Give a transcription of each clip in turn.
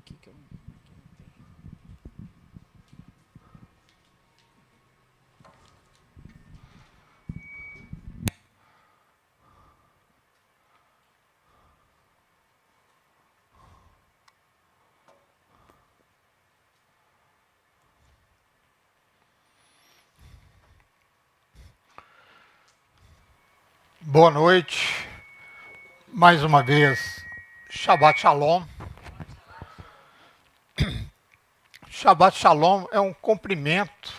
aqui que eu não tenho. Boa noite, mais uma vez, Shabbat Shalom. Shabbat Shalom é um cumprimento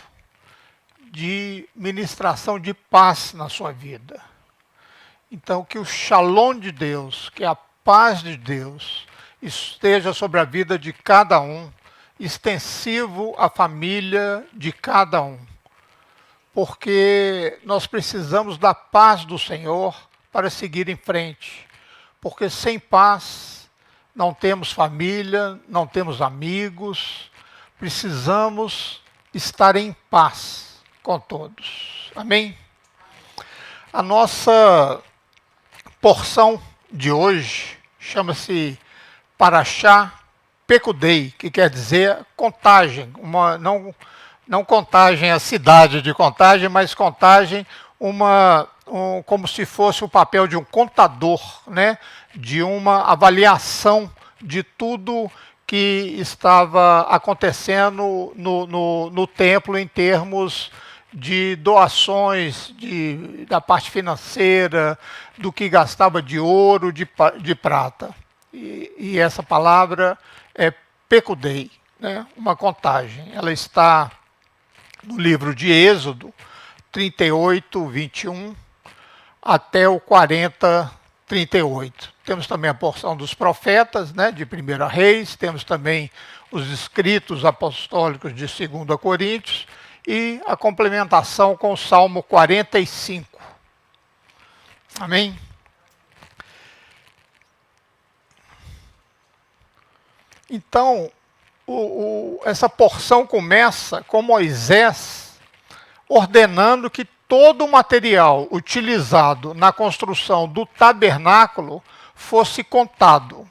de ministração de paz na sua vida. Então, que o Shalom de Deus, que a paz de Deus esteja sobre a vida de cada um, extensivo à família de cada um. Porque nós precisamos da paz do Senhor para seguir em frente. Porque sem paz não temos família, não temos amigos, precisamos estar em paz com todos. Amém? A nossa porção de hoje chama-se Parashá Pekudei, que quer dizer contagem, não contagem a cidade de Contagem, mas contagem como se fosse o papel de um contador, né? De uma avaliação de tudo que estava acontecendo no templo em termos de doações da parte financeira, do que gastava de ouro, de prata. E essa palavra é Pekudei, né? Uma contagem. Ela está no livro de Êxodo 38, 21, até o 40, 38. Temos também a porção dos profetas, né, de 1 Reis, temos também os escritos apostólicos de 2 Coríntios e a complementação com o Salmo 45. Amém? Então, essa porção começa com Moisés ordenando que todo o material utilizado na construção do tabernáculo fosse contado.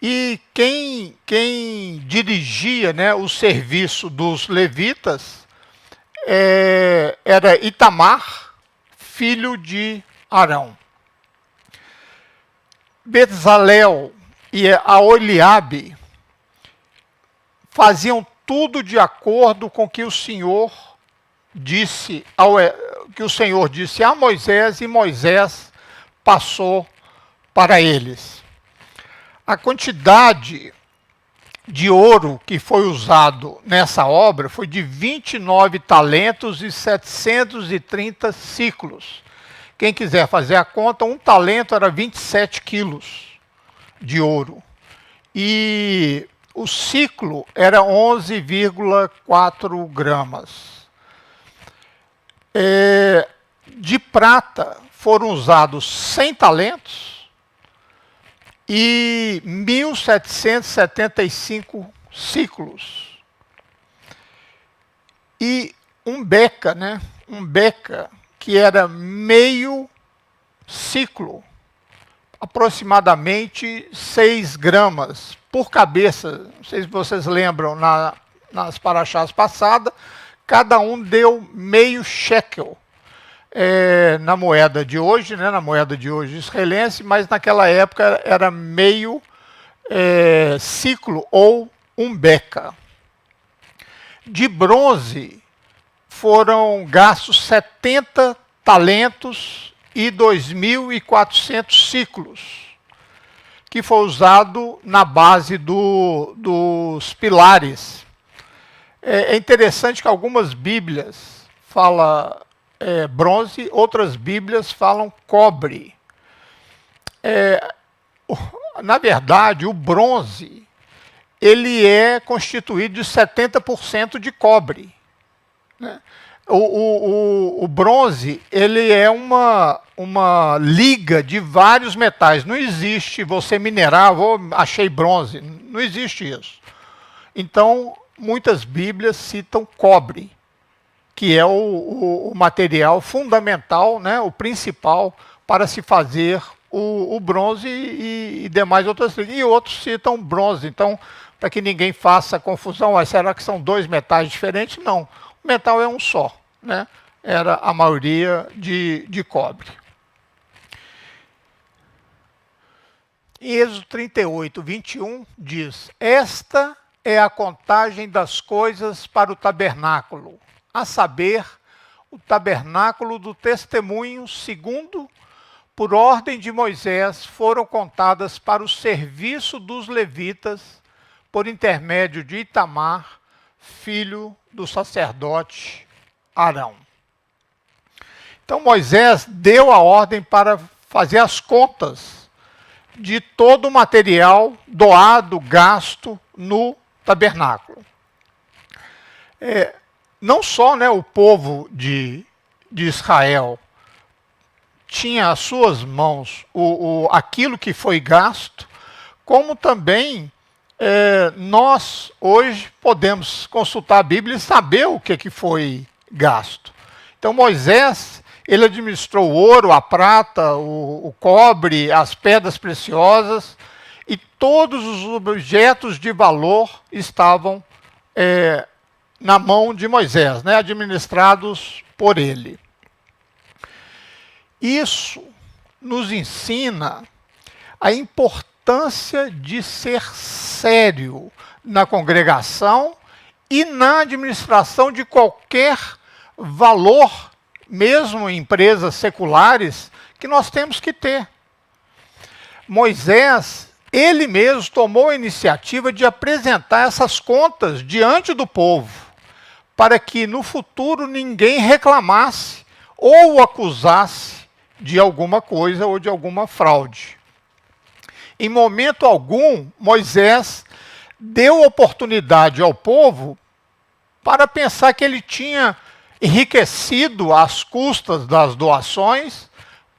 E quem dirigia, né, o serviço dos levitas era Itamar, filho de Arão. Bezalel e Aholiabe faziam tudo de acordo com que o Senhor disse a Moisés, e Moisés passou para eles. A quantidade de ouro que foi usado nessa obra foi de 29 talentos e 730 ciclos. Quem quiser fazer a conta, um talento era 27 quilos de ouro. E o ciclo era 11,4 gramas. De prata foram usados 100 talentos e 1.775 ciclos. E um beca, né? Um beca que era meio ciclo, aproximadamente 6 gramas por cabeça. Não sei se vocês lembram, nas paraxás passadas, cada um deu meio shekel na moeda de hoje, né, na moeda de hoje israelense, mas naquela época era meio ciclo ou um beca. De bronze foram gastos 70 talentos e 2.400 ciclos, que foi usado na base dos pilares. É interessante que algumas Bíblias falam bronze, outras Bíblias falam cobre. Na verdade, o bronze ele é constituído de 70% de cobre, né? O bronze ele é uma liga de vários metais. Não existe você minerar, achei bronze. Não existe isso. Então, muitas Bíblias citam cobre, que é o material fundamental, né, o principal para se fazer o bronze e demais outras leis. E outros citam bronze. Então, para que ninguém faça confusão, será que são dois metais diferentes? Não, o metal é um só, né? Era a maioria de cobre. Em Êxodo 38, 21, diz: esta é a contagem das coisas para o tabernáculo, a saber, o tabernáculo do testemunho, segundo, por ordem de Moisés, foram contadas para o serviço dos levitas, por intermédio de Itamar, filho do sacerdote Arão. Então Moisés deu a ordem para fazer as contas de todo o material doado, gasto no tabernáculo. Não só, né, o povo de Israel tinha às suas mãos aquilo que foi gasto, como também nós hoje podemos consultar a Bíblia e saber o que foi gasto. Então Moisés, ele administrou o ouro, a prata, o cobre, as pedras preciosas, e todos os objetos de valor estavam na mão de Moisés, né, administrados por ele. Isso nos ensina a importância de ser sério na congregação e na administração de qualquer valor, mesmo em empresas seculares, que nós temos que ter. Moisés, ele mesmo tomou a iniciativa de apresentar essas contas diante do povo, para que no futuro ninguém reclamasse ou o acusasse de alguma coisa ou de alguma fraude. Em momento algum, Moisés deu oportunidade ao povo para pensar que ele tinha enriquecido às custas das doações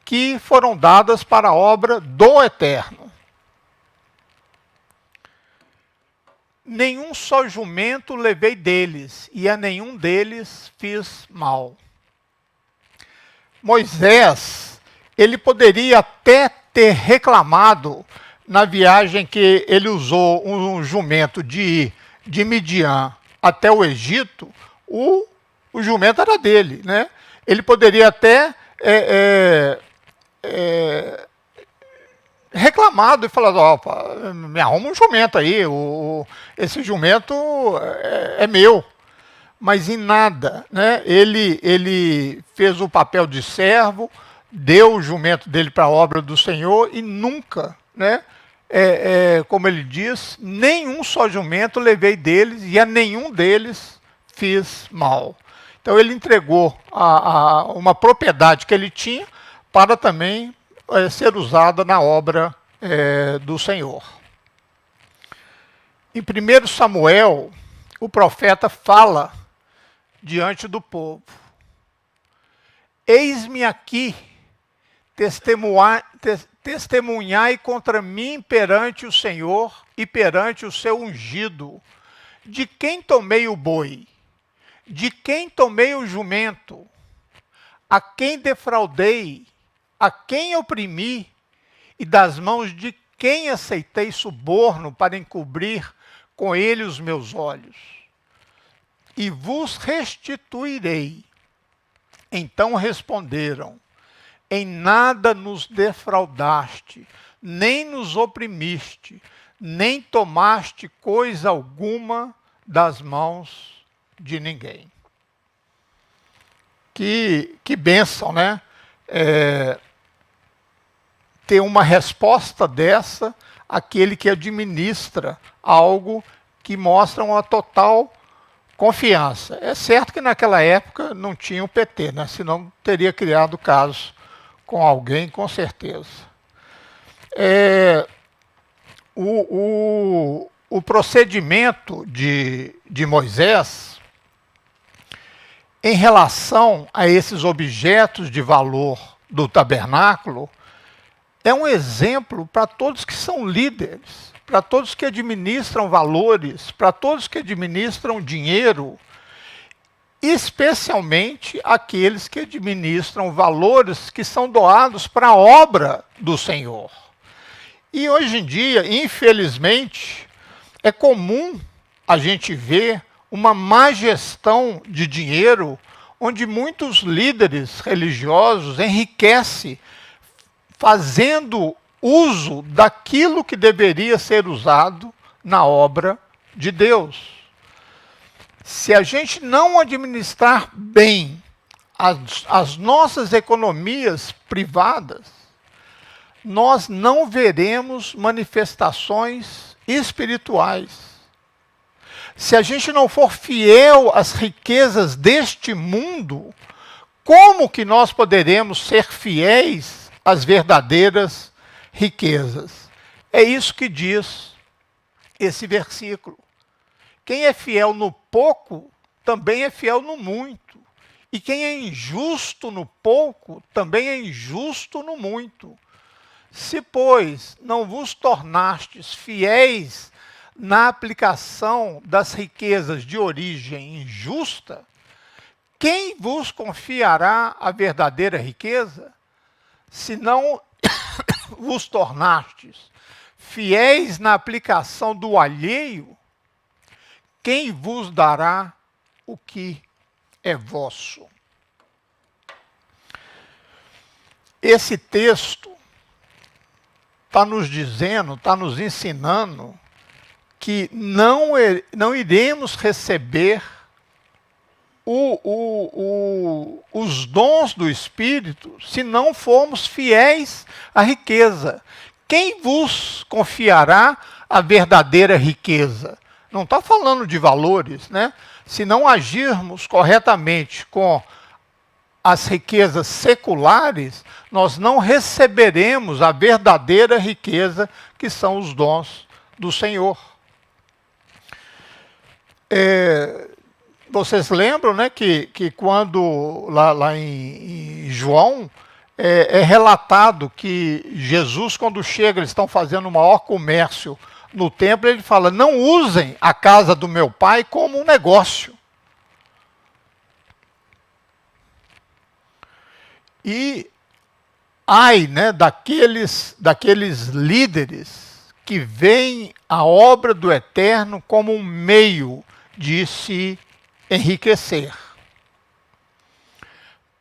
que foram dadas para a obra do Eterno. Nenhum só jumento levei deles, e a nenhum deles fiz mal. Moisés, ele poderia até ter reclamado na viagem que ele usou um jumento de ir de Midian até o Egito, o jumento era dele, né? Ele poderia até reclamado e falado: ó, me arruma um jumento aí, esse jumento é meu. Mas em nada, né? Ele fez o papel de servo, deu o jumento dele para a obra do Senhor e nunca, né? Como ele diz, nenhum só jumento levei deles e a nenhum deles fiz mal. Então ele entregou uma propriedade que ele tinha para também ser usada na obra do Senhor. Em 1 Samuel, o profeta fala diante do povo: eis-me aqui, testemunhai contra mim perante o Senhor e perante o seu ungido, de quem tomei o boi, de quem tomei o jumento, a quem defraudei, a quem oprimi, e das mãos de quem aceitei suborno para encobrir com ele os meus olhos. E vos restituirei. Então responderam: em nada nos defraudaste, nem nos oprimiste, nem tomaste coisa alguma das mãos de ninguém. Que bênção, né? Ter uma resposta dessa, aquele que administra algo que mostra uma total confiança. É certo que naquela época não tinha o PT, né? Senão teria criado caso com alguém, com certeza. O procedimento de Moisés em relação a esses objetos de valor do tabernáculo é um exemplo para todos que são líderes, para todos que administram valores, para todos que administram dinheiro especialmente aqueles que administram valores que são doados para a obra do Senhor. E hoje em dia, infelizmente, é comum a gente ver uma má gestão de dinheiro, onde muitos líderes religiosos enriquecem fazendo uso daquilo que deveria ser usado na obra de Deus. Se a gente não administrar bem as nossas economias privadas, nós não veremos manifestações espirituais. Se a gente não for fiel às riquezas deste mundo, como que nós poderemos ser fiéis às verdadeiras riquezas? É isso que diz esse versículo. Quem é fiel no pouco, também é fiel no muito. E quem é injusto no pouco, também é injusto no muito. Se, pois, não vos tornastes fiéis na aplicação das riquezas de origem injusta, quem vos confiará a verdadeira riqueza? Se não vos tornastes fiéis na aplicação do alheio, quem vos dará o que é vosso? Esse texto está nos dizendo, está nos ensinando que não iremos receber os dons do Espírito se não formos fiéis à riqueza. Quem vos confiará a verdadeira riqueza? Não está falando de valores, né? Se não agirmos corretamente com as riquezas seculares, nós não receberemos a verdadeira riqueza, que são os dons do Senhor. Vocês lembram, né, que quando lá em João, é relatado que Jesus, quando chega, eles estão fazendo o maior comércio no templo, ele fala: não usem a casa do meu pai como um negócio. E ai, né, daqueles líderes que veem a obra do Eterno como um meio de se enriquecer.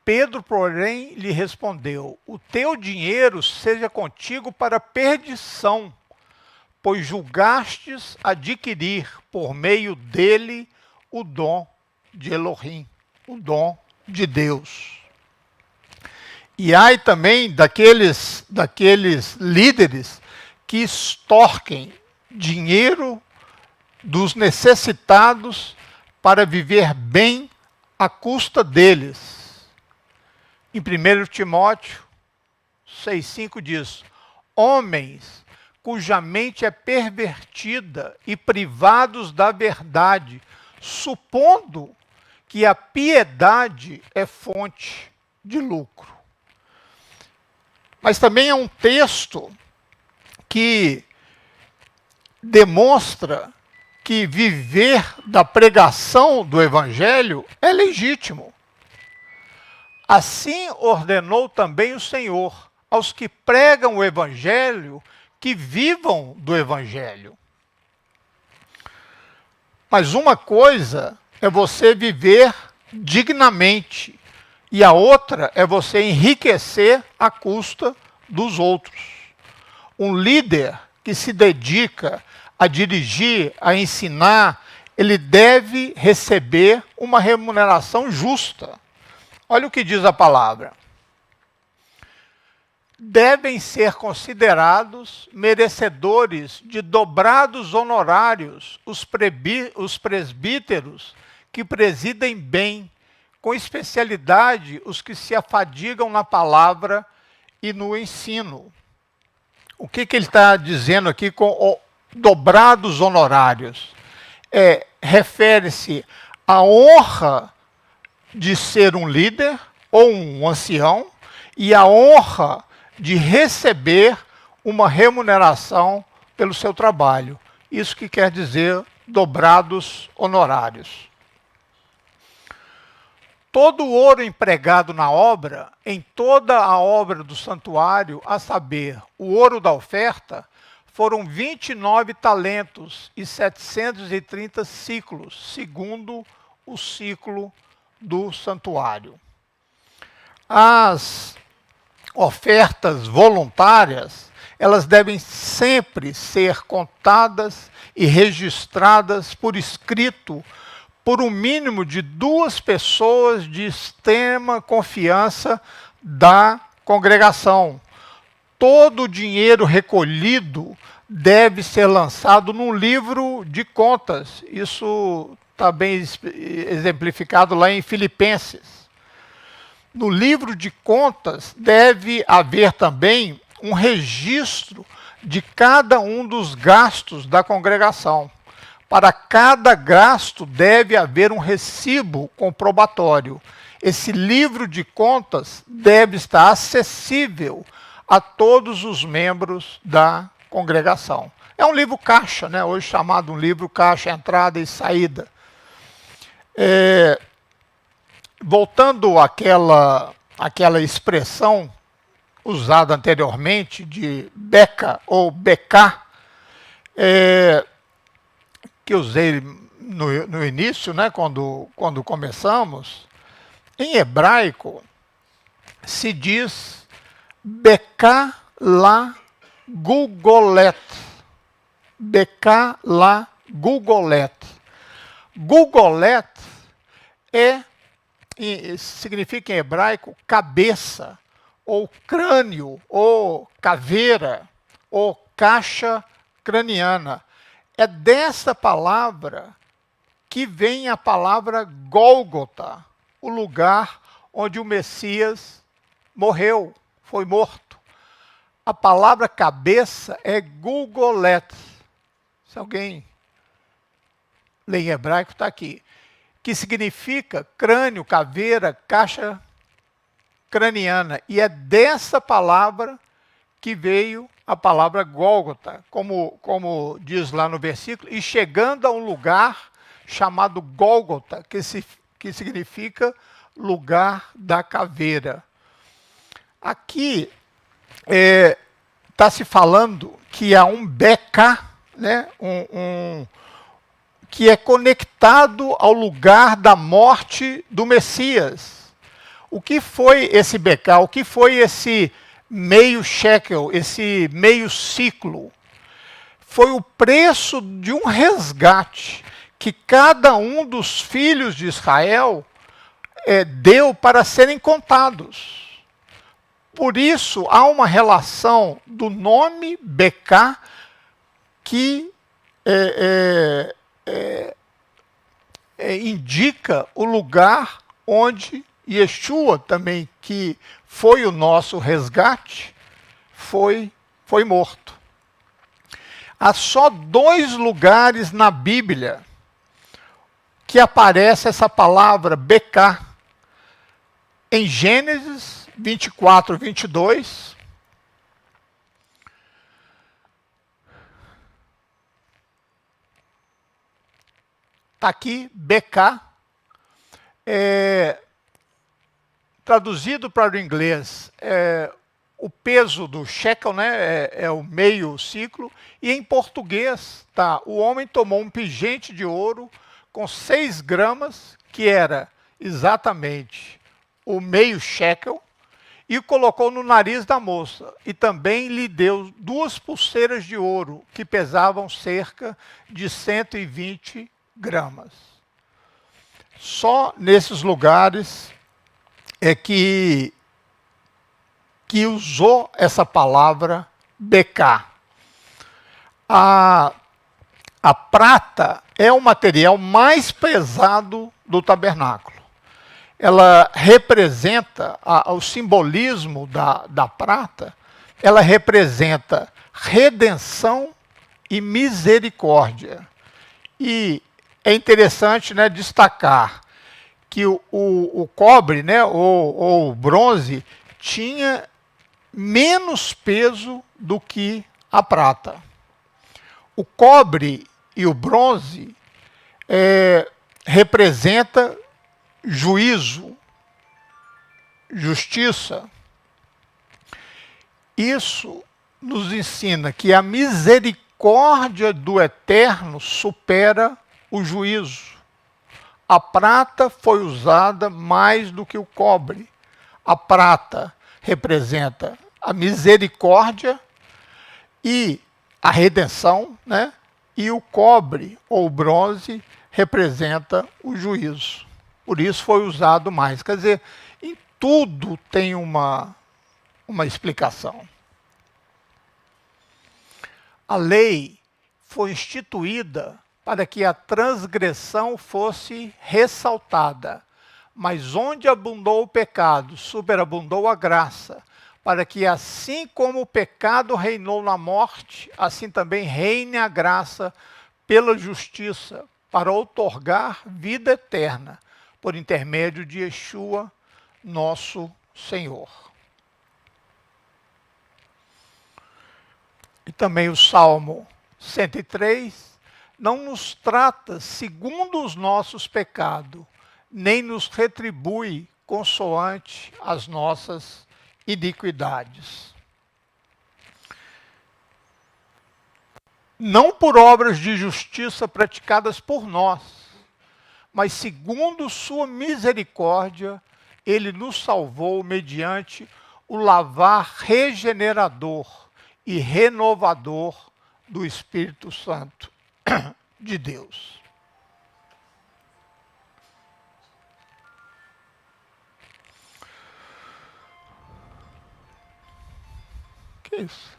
Pedro, porém, lhe respondeu: o teu dinheiro seja contigo para perdição, pois julgastes adquirir por meio dele o dom de Elohim, o dom de Deus. E ai também daqueles líderes que extorquem dinheiro dos necessitados para viver bem à custa deles. Em 1 Timóteo 6,5 diz: homens cuja mente é pervertida e privados da verdade, supondo que a piedade é fonte de lucro. Mas também é um texto que demonstra que viver da pregação do Evangelho é legítimo. Assim ordenou também o Senhor aos que pregam o Evangelho que vivam do Evangelho. Mas uma coisa é você viver dignamente e a outra é você enriquecer à custa dos outros. Um líder que se dedica a dirigir, a ensinar, ele deve receber uma remuneração justa. Olha o que diz a palavra. Devem ser considerados merecedores de dobrados honorários os presbíteros que presidem bem, com especialidade os que se afadigam na palavra e no ensino. O que ele está dizendo aqui com dobrados honorários? Refere-se à honra de ser um líder ou um ancião e à honra de receber uma remuneração pelo seu trabalho. Isso que quer dizer dobrados honorários. todo o ouro empregado na obra, em toda a obra do santuário, a saber, o ouro da oferta, foram 29 talentos e 730 siclos, segundo o ciclo do santuário. As ofertas voluntárias, elas devem sempre ser contadas e registradas por escrito por um mínimo de 2 pessoas de extrema confiança da congregação. Todo o dinheiro recolhido deve ser lançado num livro de contas. Isso está bem exemplificado lá em Filipenses. No livro de contas deve haver também um registro de cada um dos gastos da congregação. Para cada gasto deve haver um recibo comprobatório. Esse livro de contas deve estar acessível a todos os membros da congregação. É um livro caixa, né? Hoje chamado um livro caixa, entrada e saída. Voltando àquela expressão usada anteriormente de beca ou becá, que usei no início, né, quando começamos, em hebraico se diz becá la gugolet. Becá la gugolet. Gugolet significa em hebraico cabeça, ou crânio, ou caveira, ou caixa craniana. É dessa palavra que vem a palavra Gólgota, o lugar onde o Messias morreu, foi morto. A palavra cabeça é Gugolet. Se alguém lê em hebraico, está aqui. Que significa crânio, caveira, caixa craniana. E é dessa palavra que veio a palavra Gólgota, como diz lá no versículo, e chegando a um lugar chamado Gólgota, que significa lugar da caveira. Aqui está se falando que há um becá, né, que é conectado ao lugar da morte do Messias. O que foi esse becá? O que foi esse meio shekel, esse meio ciclo? Foi o preço de um resgate que cada um dos filhos de Israel deu para serem contados. Por isso, há uma relação do nome becá que indica o lugar onde Yeshua também, que foi o nosso resgate, foi morto. Há só 2 lugares na Bíblia que aparece essa palavra becá. Em Gênesis 24, 22. Está aqui, becá. Traduzido para o inglês, o peso do shekel, né, é o meio ciclo, e em português, tá, o homem tomou um pingente de ouro com 6 gramas, que era exatamente o meio shekel, e o colocou no nariz da moça, e também lhe deu 2 pulseiras de ouro, que pesavam cerca de 120 gramas. Só nesses lugares é que usou essa palavra becá. A prata é o material mais pesado do tabernáculo. Ela representa, o simbolismo da prata, ela representa redenção e misericórdia. E é interessante, né, destacar que o cobre, né, ou o bronze, tinha menos peso do que a prata. O cobre e o bronze representa juízo, justiça, isso nos ensina que a misericórdia do Eterno supera o juízo. A prata foi usada mais do que o cobre. A prata representa a misericórdia e a redenção, né? E o cobre ou o bronze representa o juízo. Por isso foi usado mais. Quer dizer, em tudo tem uma explicação. A lei foi instituída para que a transgressão fosse ressaltada, mas onde abundou o pecado, superabundou a graça, para que assim como o pecado reinou na morte, assim também reine a graça pela justiça, para outorgar vida eterna, por intermédio de Yeshua, nosso Senhor. E também o Salmo 103 não nos trata segundo os nossos pecados, nem nos retribui consoante as nossas iniquidades. Não por obras de justiça praticadas por nós, mas segundo sua misericórdia, ele nos salvou mediante o lavar regenerador e renovador do Espírito Santo de Deus. Que isso?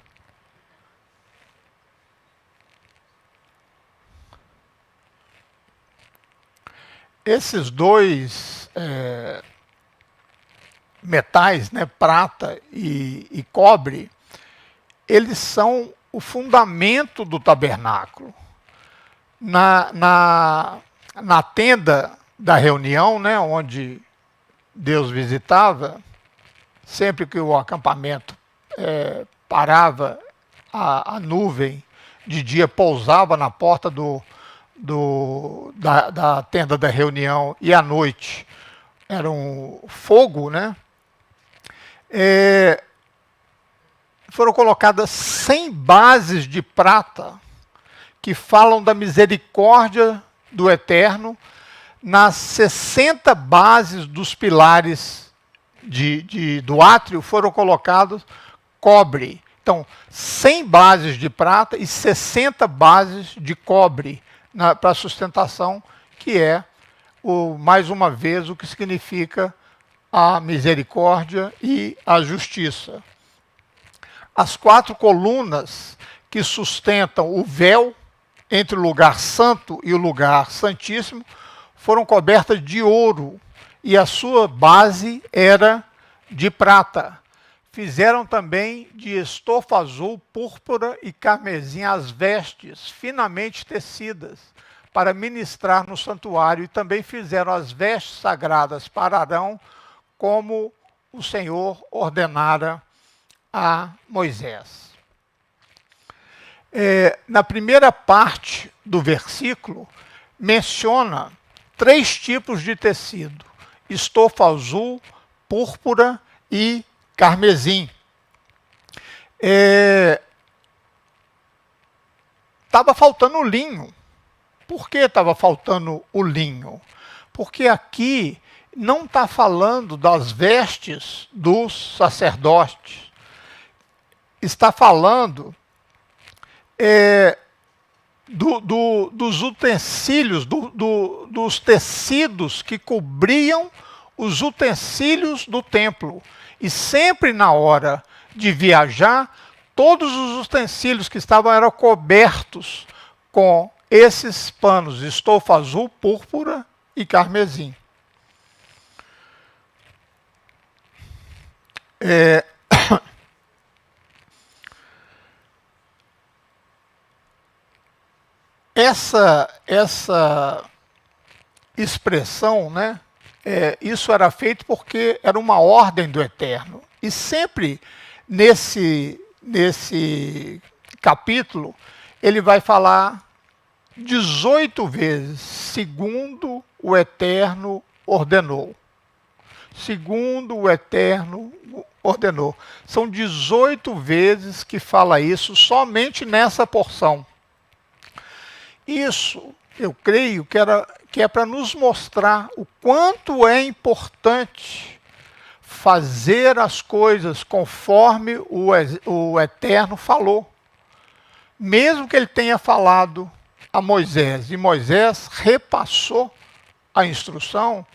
Esses dois metais, né, prata e cobre, eles são o fundamento do tabernáculo. Na tenda da reunião, né, onde Deus visitava, sempre que o acampamento parava, a nuvem de dia pousava na porta da tenda da reunião, e à noite era um fogo, né? Foram colocadas 100 bases de prata que falam da misericórdia do Eterno nas 60 bases dos pilares do átrio foram colocados cobre. Então, 100 bases de prata e 60 bases de cobre para a sustentação, que é, mais uma vez, o que significa a misericórdia e a justiça. As 4 colunas que sustentam o véu entre o lugar santo e o lugar santíssimo foram cobertas de ouro, e a sua base era de prata. Fizeram também de estofa azul, púrpura e carmesim as vestes finamente tecidas para ministrar no santuário, e também fizeram as vestes sagradas para Arão, como o Senhor ordenara a Moisés. Na primeira parte do versículo, menciona 3 tipos de tecido: estofa azul, púrpura e carmesim. Estava faltando o linho. Por que estava faltando o linho? Porque aqui não está falando das vestes dos sacerdotes. Está falando dos utensílios, dos tecidos que cobriam os utensílios do templo. E sempre na hora de viajar, todos os utensílios que eram cobertos com esses panos, estofa azul, púrpura e carmesim. Essa expressão, né, isso era feito porque era uma ordem do Eterno. E sempre nesse capítulo, ele vai falar 18 vezes, segundo o Eterno ordenou. segundo o Eterno ordenou. São 18 vezes que fala isso somente nessa porção. Isso, eu creio que é para nos mostrar o quanto é importante fazer as coisas conforme o Eterno falou. Mesmo que ele tenha falado a Moisés, e Moisés repassou a instrução,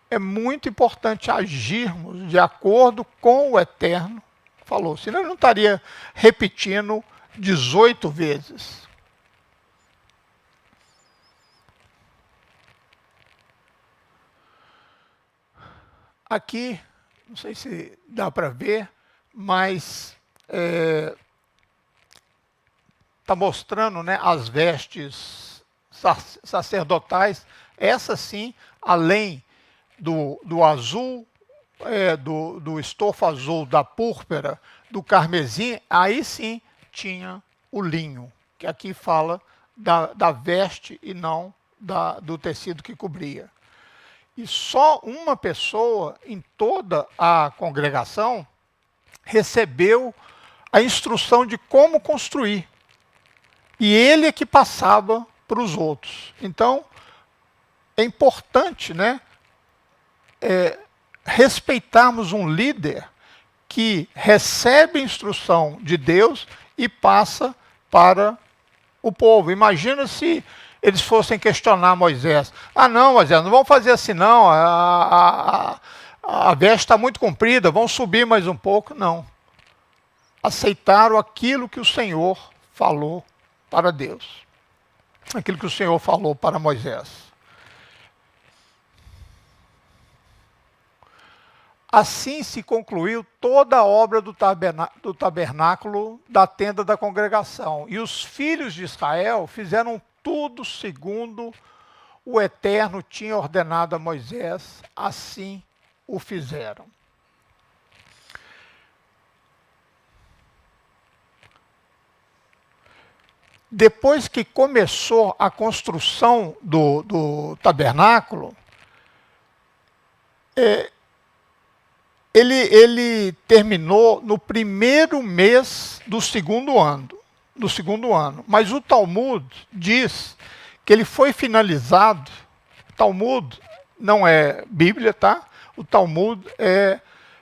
é muito importante agirmos de acordo com o Eterno falou. Senão ele não estaria repetindo 18 vezes. Aqui, não sei se dá para ver, mas está mostrando, né, as vestes sacerdotais. Essa sim, além do azul, do estofo azul, da púrpura, do carmesim, aí sim tinha o linho, que aqui fala da veste e não do tecido que cobria. E só uma pessoa em toda a congregação recebeu a instrução de como construir. E ele é que passava para os outros. Então, é importante, né, respeitarmos um líder que recebe a instrução de Deus e passa para o povo. Imagina se eles fossem questionar Moisés. Ah, não, Moisés, não vamos fazer assim não, a veste está muito comprida, vamos subir mais um pouco. Não. Aceitaram aquilo que o Senhor falou para Deus. Aquilo que o Senhor falou para Moisés. Assim se concluiu toda a obra do tabernáculo da tenda da congregação. E os filhos de Israel fizeram tudo segundo o Eterno tinha ordenado a Moisés, assim o fizeram. Depois que começou a construção do tabernáculo, ele terminou no primeiro mês do segundo ano. Mas o Talmud diz que ele foi finalizado. Talmud não é Bíblia, tá? O Talmud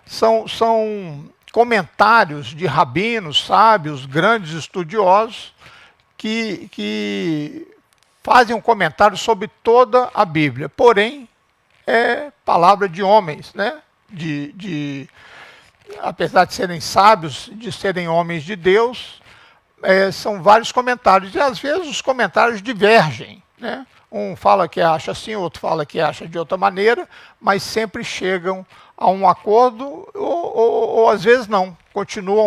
são comentários de rabinos, sábios, grandes estudiosos, que fazem um comentário sobre toda a Bíblia. Porém, é palavra de homens, né? Apesar de serem sábios, de serem homens de Deus, são vários comentários, e às vezes os comentários divergem, né? Um fala que acha assim, outro fala que acha de outra maneira, mas sempre chegam a um acordo, ou às vezes não, continua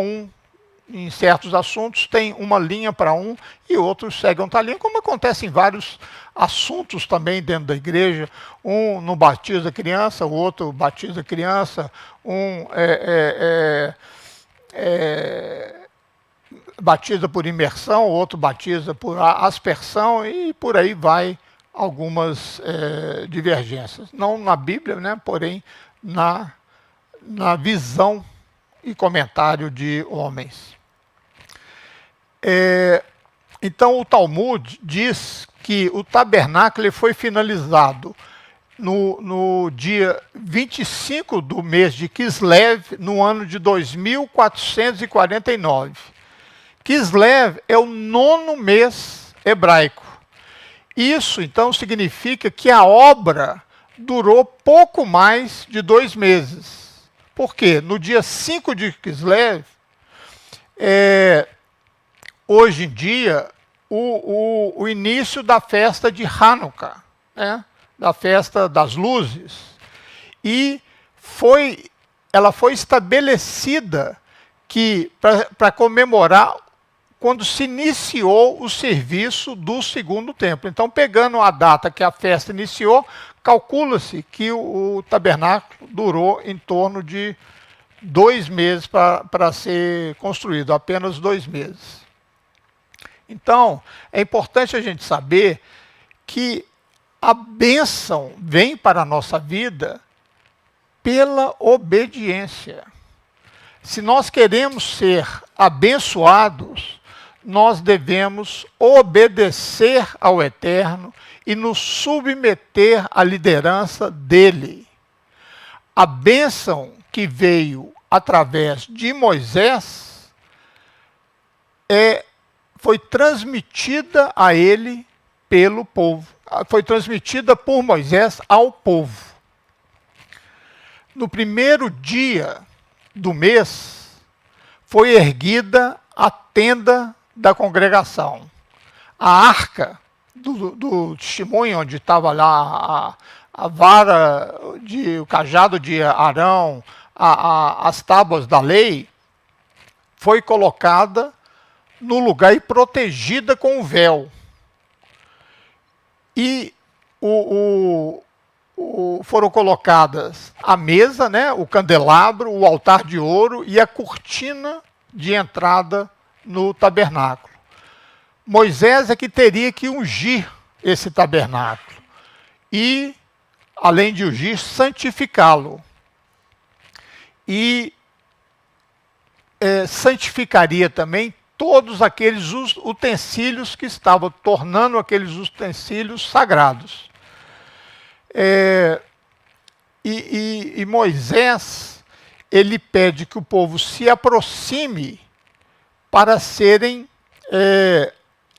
em certos assuntos, tem uma linha para um e outros seguem outra linha, como acontece em vários assuntos também dentro da igreja. Um não batiza criança, o outro batiza criança, batiza por imersão, o outro batiza por aspersão, e por aí vai algumas divergências. Não na Bíblia, né, porém na visão e comentário de homens. Então o Talmud diz que o tabernáculo foi finalizado no dia 25 do mês de Kislev, no ano de 2449. Kislev é o 9º mês hebraico. Isso, então, significa que a obra durou pouco mais de 2 meses. Por quê? No dia 5 de Kislev, hoje em dia, o início da festa de Hanukkah, né? Da festa das luzes. E ela foi estabelecida para comemorar quando se iniciou o serviço do segundo templo. Então, pegando a data que a festa iniciou, calcula-se que o tabernáculo durou em torno de 2 meses para ser construído, apenas 2 meses. Então, é importante a gente saber que a bênção vem para a nossa vida pela obediência. Se nós queremos ser abençoados, nós devemos obedecer ao Eterno e nos submeter à liderança dele. A bênção que veio através de Moisés foi transmitida a ele pelo povo. Foi transmitida por Moisés ao povo. No primeiro dia do mês, foi erguida a tenda da congregação. A arca do testemunho, onde estava lá a vara, o cajado de Arão, as tábuas da lei, foi colocada no lugar e protegida com o véu. E foram colocadas a mesa, né, o candelabro, o altar de ouro e a cortina de entrada no tabernáculo. Moisés é que teria que ungir esse tabernáculo e, além de ungir, santificá-lo. E santificaria também todos aqueles utensílios que estavam tornando aqueles utensílios sagrados. E Moisés, ele pede que o povo se aproxime para serem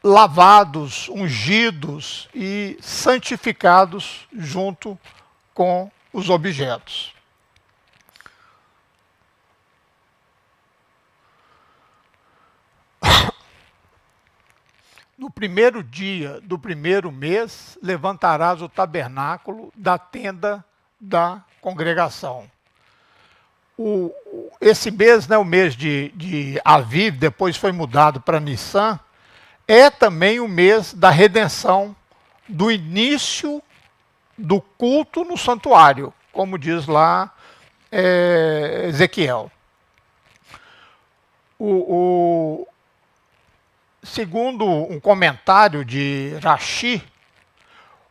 lavados, ungidos e santificados junto com os objetos. No primeiro dia do primeiro mês, levantarás o tabernáculo da tenda da congregação. Esse mês, né, o mês de Aviv, depois foi mudado para Nissan, é também o mês da redenção, do início do culto no santuário, como diz lá Ezequiel. Segundo um comentário de Rashi,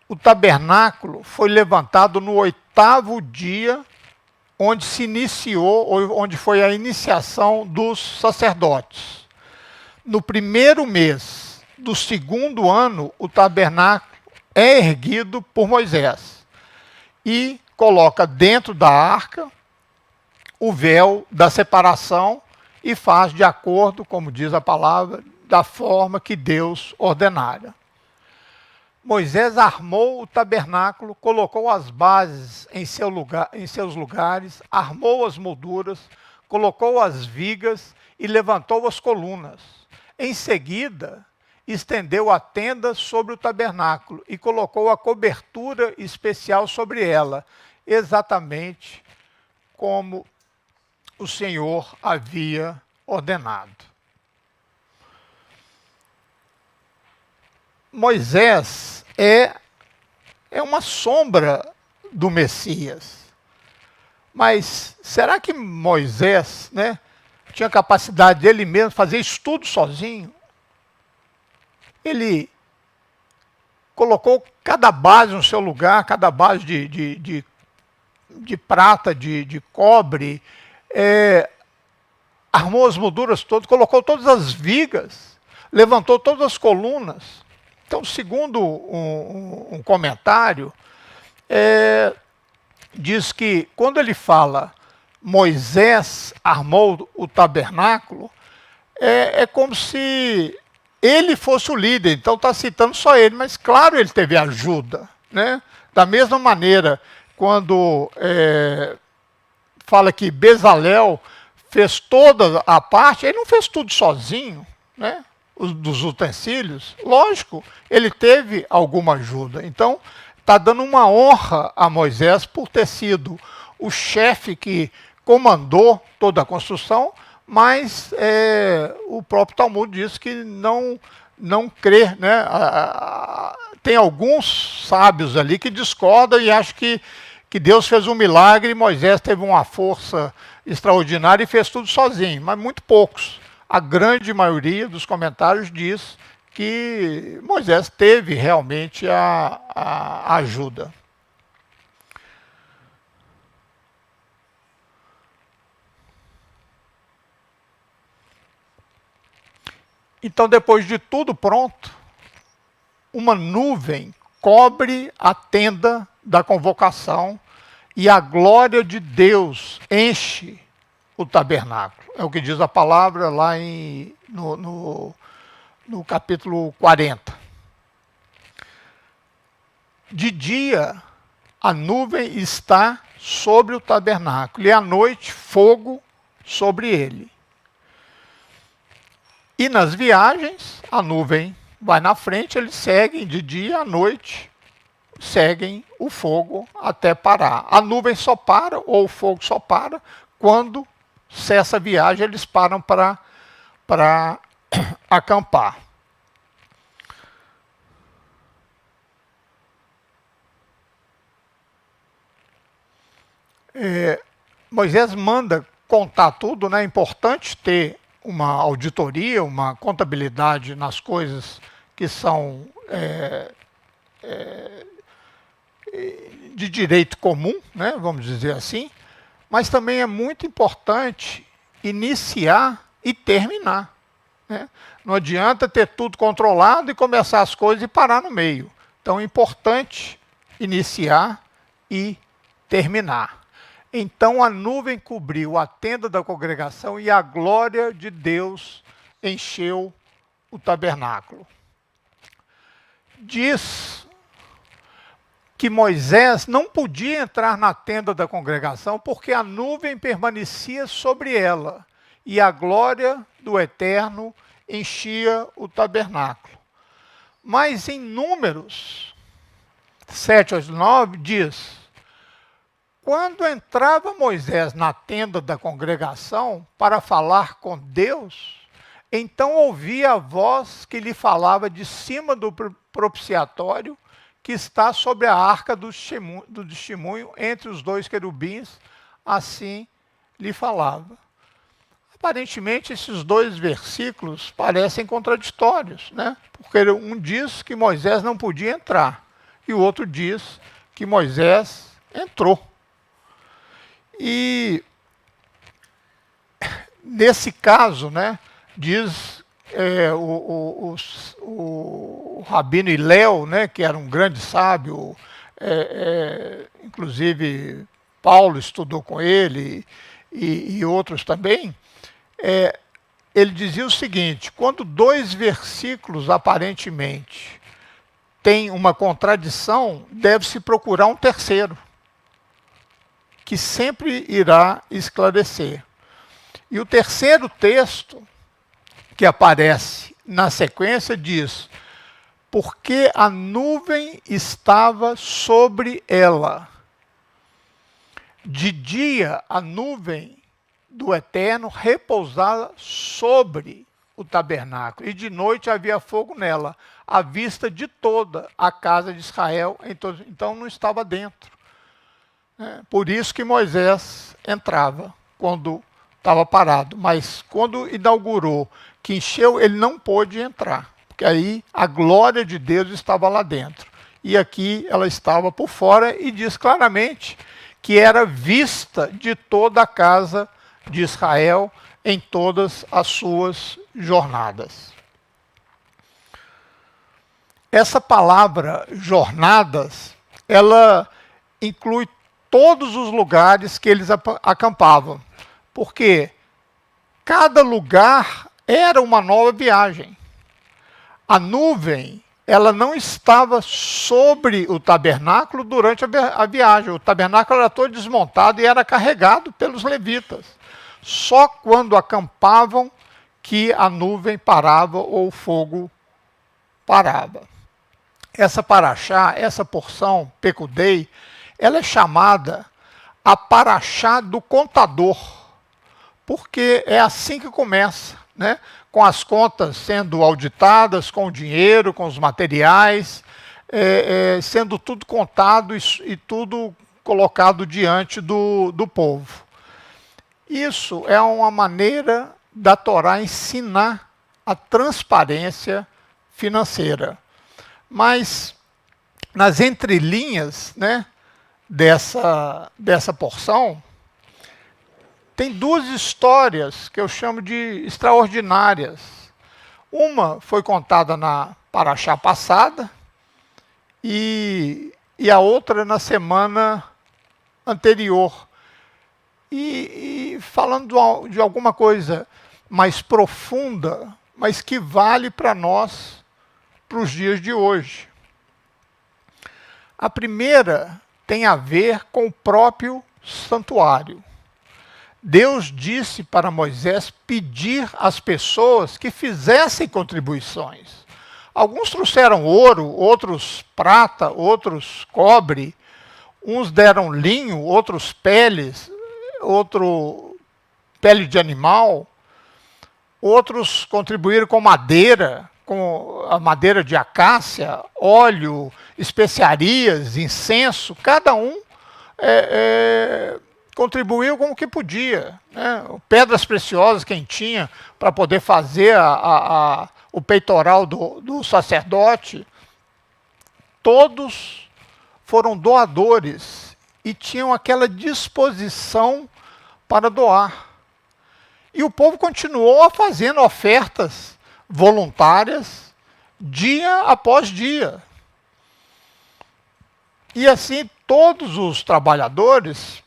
o tabernáculo foi levantado no 8º dia, onde se iniciou, onde foi a iniciação dos sacerdotes. No primeiro mês do 2º ano, o tabernáculo é erguido por Moisés e coloca dentro da arca o véu da separação e faz de acordo, como diz a palavra, da forma que Deus ordenara. Moisés armou o tabernáculo, colocou as bases em seus lugares, armou as molduras, colocou as vigas e levantou as colunas. Em seguida, estendeu a tenda sobre o tabernáculo e colocou a cobertura especial sobre ela, exatamente como o Senhor havia ordenado. Moisés é uma sombra do Messias. Mas será que Moisés, né, tinha capacidade dele mesmo fazer isso tudo sozinho? Ele colocou cada base no seu lugar, cada base de prata, de cobre, armou as molduras todas, colocou todas as vigas, levantou todas as colunas. Então, segundo um comentário, diz que quando ele fala Moisés armou o tabernáculo, é como se ele fosse o líder. Então está citando só ele, mas claro, ele teve ajuda, né? Da mesma maneira, quando fala que Bezalel fez toda a parte, ele não fez tudo sozinho, né? Dos utensílios, lógico, ele teve alguma ajuda. Então, está dando uma honra a Moisés por ter sido o chefe que comandou toda a construção, mas o próprio Talmud diz que não crê, né? Tem alguns sábios ali que discordam e acham que Deus fez um milagre e Moisés teve uma força extraordinária e fez tudo sozinho, mas muito poucos. A grande maioria dos comentários diz que Moisés teve realmente a ajuda. Então, depois de tudo pronto, uma nuvem cobre a tenda da convocação e a glória de Deus enche o tabernáculo. É o que diz a palavra lá no capítulo 40. De dia, a nuvem está sobre o tabernáculo e à noite, fogo sobre ele. E nas viagens, a nuvem vai na frente, eles seguem de dia à noite, seguem o fogo até parar. A nuvem só para, ou o fogo só para, quando cessa a viagem, eles param para acampar. Moisés manda contar tudo, né? É importante ter uma auditoria, uma contabilidade nas coisas que são de direito comum, né? Vamos dizer assim, mas também é muito importante iniciar e terminar, né? Não adianta ter tudo controlado e começar as coisas e parar no meio. Então é importante iniciar e terminar. Então a nuvem cobriu a tenda da congregação e a glória de Deus encheu o tabernáculo. Diz que Moisés não podia entrar na tenda da congregação porque a nuvem permanecia sobre ela e a glória do Eterno enchia o tabernáculo. Mas em Números 7-9 diz: quando entrava Moisés na tenda da congregação para falar com Deus, então ouvia a voz que lhe falava de cima do propiciatório, que está sobre a arca do testemunho entre os dois querubins, assim lhe falava. Aparentemente, esses dois versículos parecem contraditórios, né? Porque um diz que Moisés não podia entrar, e o outro diz que Moisés entrou. E nesse caso, né, diz o Rabino Hillel, né, que era um grande sábio, inclusive Paulo estudou com ele e outros também, ele dizia o seguinte: quando dois versículos aparentemente têm uma contradição, deve-se procurar um terceiro, que sempre irá esclarecer. E o terceiro texto que aparece na sequência diz: porque a nuvem estava sobre ela. De dia a nuvem do Eterno repousava sobre o tabernáculo, e de noite havia fogo nela, à vista de toda a casa de Israel, então não estava dentro. Por isso que Moisés entrava quando estava parado, mas quando inaugurou, que encheu, ele não pôde entrar, porque aí a glória de Deus estava lá dentro. E aqui ela estava por fora e diz claramente que era vista de toda a casa de Israel em todas as suas jornadas. Essa palavra jornadas, ela inclui todos os lugares que eles acampavam, porque cada lugar era uma nova viagem. A nuvem, ela não estava sobre o tabernáculo durante a viagem. O tabernáculo era todo desmontado e era carregado pelos levitas. Só quando acampavam que a nuvem parava ou o fogo parava. Essa paraxá, essa porção, Pekudei, ela é chamada a paraxá do contador, porque é assim que começa, né? Com as contas sendo auditadas, com o dinheiro, com os materiais, sendo tudo contado e tudo colocado diante do povo. Isso é uma maneira da Torá ensinar a transparência financeira. Mas nas entrelinhas, né, dessa porção, tem duas histórias que eu chamo de extraordinárias. Uma foi contada na paraxá passada e a outra na semana anterior. E falando de alguma coisa mais profunda, mas que vale para nós, para os dias de hoje. A primeira tem a ver com o próprio santuário. Deus disse para Moisés pedir às pessoas que fizessem contribuições. Alguns trouxeram ouro, outros prata, outros cobre, uns deram linho, outros peles, outro pele de animal, outros contribuíram com madeira, com a madeira de acácia, óleo, especiarias, incenso, cada um contribuiu com o que podia, né? Pedras preciosas quem tinha para poder fazer o peitoral do sacerdote. Todos foram doadores e tinham aquela disposição para doar. E o povo continuou fazendo ofertas voluntárias dia após dia. E assim todos os trabalhadores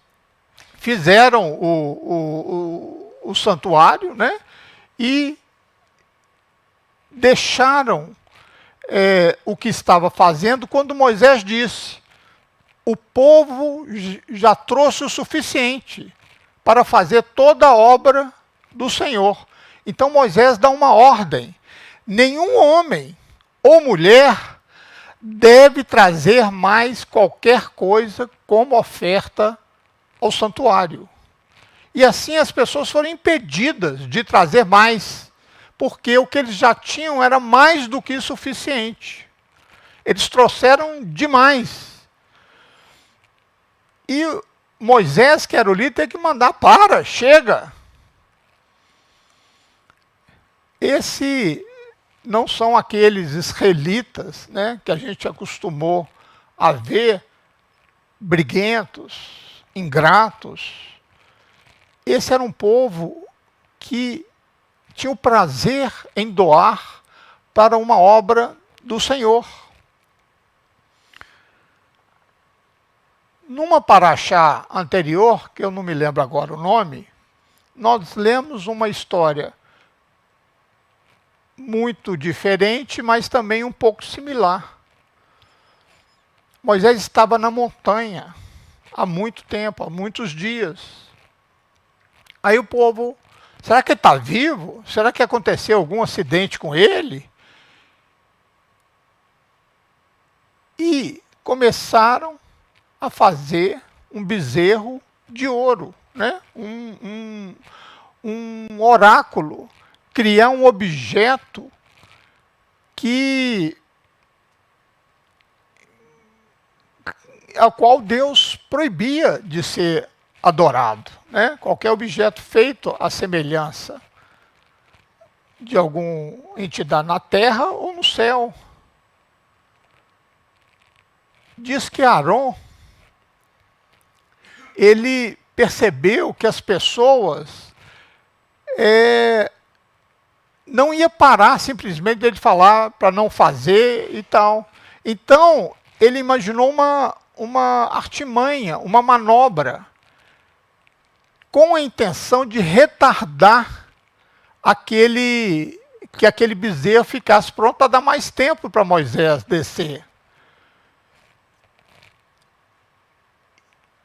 fizeram o santuário, né? E deixaram o que estava fazendo quando Moisés disse: o povo já trouxe o suficiente para fazer toda a obra do Senhor. Então Moisés dá uma ordem: nenhum homem ou mulher deve trazer mais qualquer coisa como oferta ao santuário. E assim as pessoas foram impedidas de trazer mais, porque o que eles já tinham era mais do que suficiente. Eles trouxeram demais. E Moisés, que era o líder, tem que mandar: para, chega. Esse não são aqueles israelitas, né, que a gente acostumou a ver, briguentos, ingratos. Esse era um povo que tinha o prazer em doar para uma obra do Senhor. Numa paraxá anterior, que eu não me lembro agora o nome, nós lemos uma história muito diferente, mas também um pouco similar. Moisés estava na montanha há muito tempo, há muitos dias. Aí o povo: será que ele está vivo? Será que aconteceu algum acidente com ele? E começaram a fazer um bezerro de ouro, né? um oráculo, criar um objeto ao qual Deus proibia de ser adorado, né? Qualquer objeto feito à semelhança de alguma entidade na terra ou no céu. Diz que Arão, ele percebeu que as pessoas não ia parar simplesmente de falar para não fazer e tal. Então, ele imaginou uma artimanha, uma manobra, com a intenção de retardar que aquele bezerro ficasse pronto para dar mais tempo para Moisés descer.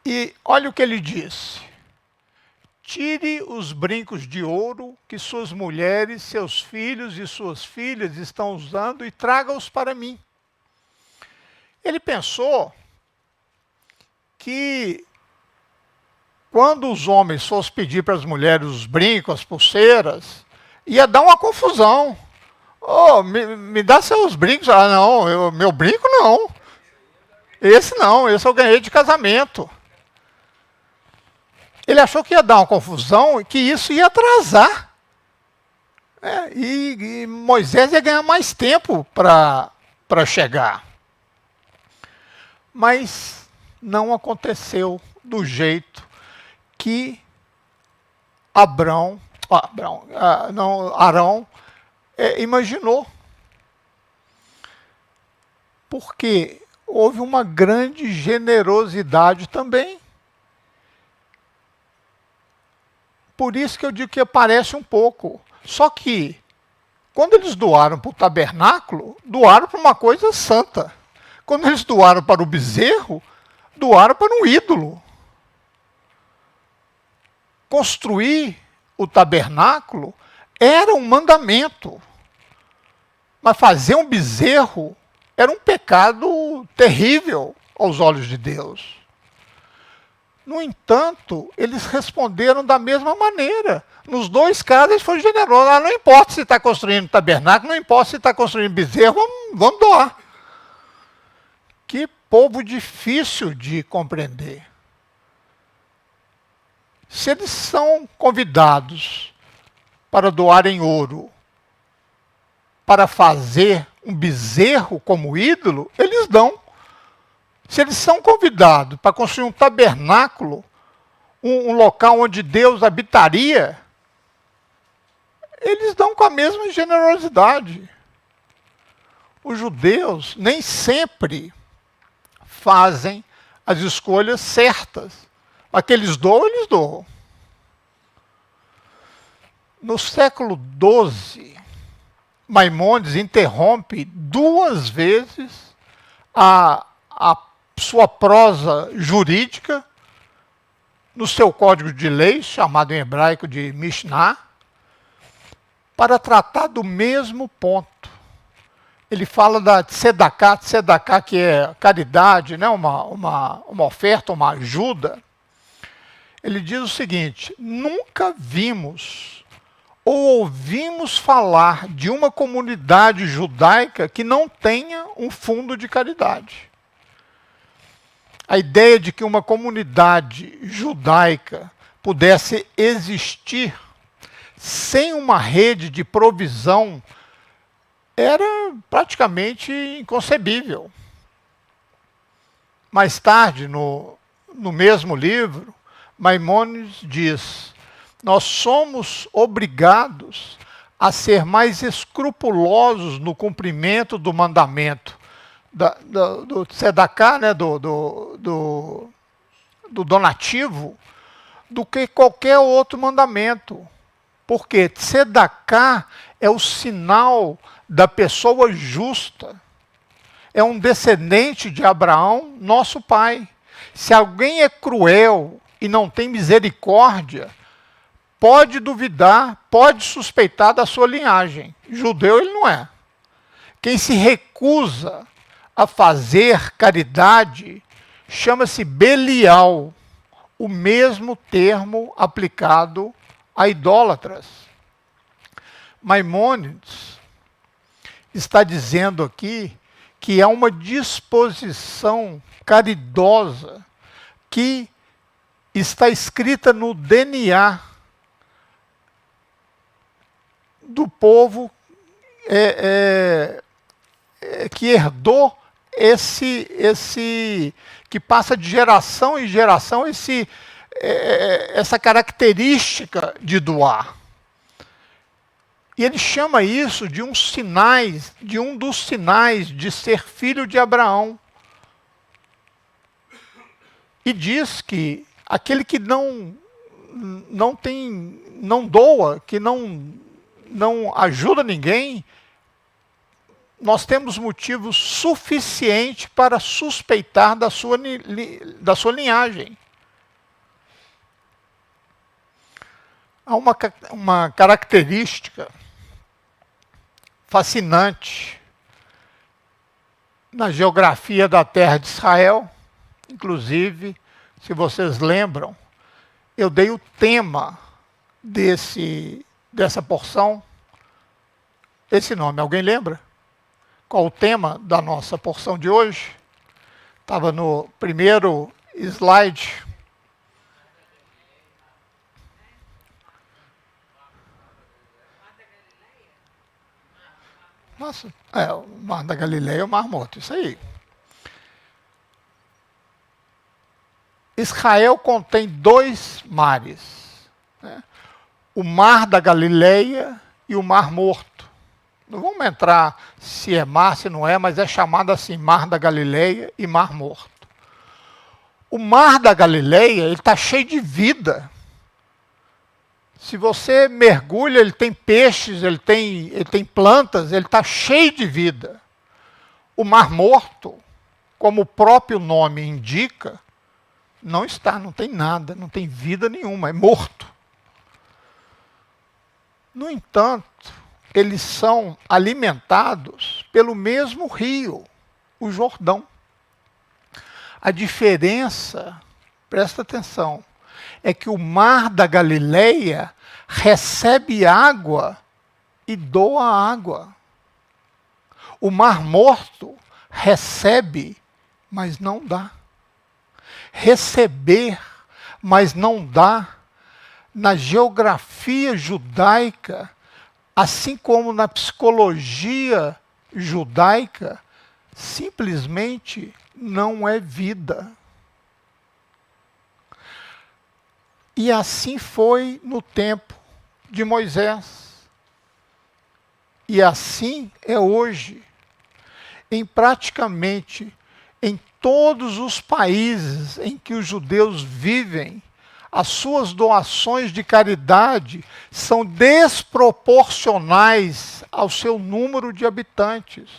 E olha o que ele disse: tire os brincos de ouro que suas mulheres, seus filhos e suas filhas estão usando e traga-os para mim. Ele pensou que quando os homens fossem pedir para as mulheres os brincos, as pulseiras, ia dar uma confusão. Oh, me dá seus brincos. Ah, não, meu brinco não. Esse eu ganhei de casamento. Ele achou que ia dar uma confusão e que isso ia atrasar. E Moisés ia ganhar mais tempo para chegar. Mas não aconteceu do jeito que Arão imaginou. Porque houve uma grande generosidade também. Por isso que eu digo que aparece um pouco. Só que, quando eles doaram para o tabernáculo, doaram para uma coisa santa. Quando eles doaram para o bezerro, doaram para um ídolo. Construir o tabernáculo era um mandamento. Mas fazer um bezerro era um pecado terrível aos olhos de Deus. No entanto, eles responderam da mesma maneira. Nos dois casos, eles foram generosos. Não importa se está construindo tabernáculo, não importa se está construindo bezerro, vamos doar. Que povo difícil de compreender. Se eles são convidados para doarem ouro, para fazer um bezerro como ídolo, eles dão. Se eles são convidados para construir um tabernáculo, um local onde Deus habitaria, eles dão com a mesma generosidade. Os judeus nem sempre fazem as escolhas certas. Mas que eles doam. No século XII, Maimônides interrompe 2 vezes a sua prosa jurídica no seu código de leis, chamado em hebraico de Mishnah, para tratar do mesmo ponto. Ele fala da tzedakah, que é caridade, né? uma oferta, uma ajuda. Ele diz o seguinte: nunca vimos ou ouvimos falar de uma comunidade judaica que não tenha um fundo de caridade. A ideia de que uma comunidade judaica pudesse existir sem uma rede de provisão era praticamente inconcebível. Mais tarde, no mesmo livro, Maimônides diz: nós somos obrigados a ser mais escrupulosos no cumprimento do mandamento do tzedakah, né, do donativo, do que qualquer outro mandamento. Porque tzedakah é o sinal da pessoa justa. É um descendente de Abraão, nosso pai. Se alguém é cruel e não tem misericórdia, pode duvidar, pode suspeitar da sua linhagem. Judeu ele não é. Quem se recusa a fazer caridade chama-se Belial, o mesmo termo aplicado a idólatras. Maimônides está dizendo aqui que é uma disposição caridosa que está escrita no DNA do povo que herdou que passa de geração em geração essa característica de doar. E ele chama isso de um dos sinais de ser filho de Abraão. E diz que aquele que não doa, que não ajuda ninguém, nós temos motivos suficientes para suspeitar da sua linhagem. Há uma característica fascinante na geografia da terra de Israel. Inclusive, se vocês lembram, eu dei o tema dessa porção. Esse nome, alguém lembra? Qual o tema da nossa porção de hoje? Estava no primeiro slide. Nossa, o Mar da Galileia e o Mar Morto, isso aí. Israel contém 2 mares, né? O Mar da Galileia e o Mar Morto. Não vamos entrar se é mar, se não é, mas é chamado assim, Mar da Galileia e Mar Morto. O Mar da Galileia, ele está cheio de vida. Se você mergulha, ele tem peixes, ele tem plantas, ele está cheio de vida. O Mar Morto, como o próprio nome indica, não está, não tem nada, não tem vida nenhuma, é morto. No entanto, eles são alimentados pelo mesmo rio, o Jordão. A diferença, presta atenção, é que o Mar da Galileia recebe água e doa água. O Mar Morto recebe, mas não dá. Receber, mas não dá. Na geografia judaica, assim como na psicologia judaica, simplesmente não é vida. E assim foi no tempo de Moisés. E assim é hoje. Em todos os países em que os judeus vivem, as suas doações de caridade são desproporcionais ao seu número de habitantes.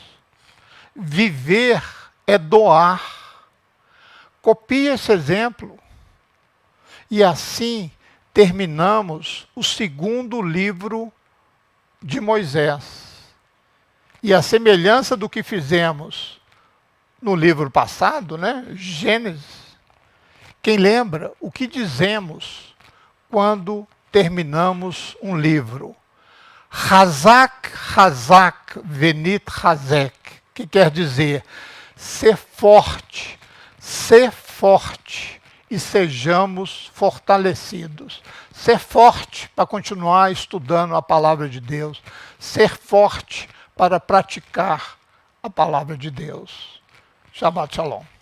Viver é doar. Copie esse exemplo. E assim terminamos o segundo livro de Moisés. E a semelhança do que fizemos no livro passado, né? Gênesis. Quem lembra o que dizemos quando terminamos um livro? Hazak, Hazak, Venit Hazek, que quer dizer ser forte e sejamos fortalecidos. Ser forte para continuar estudando a palavra de Deus, ser forte para praticar a palavra de Deus. Shabbat Shalom.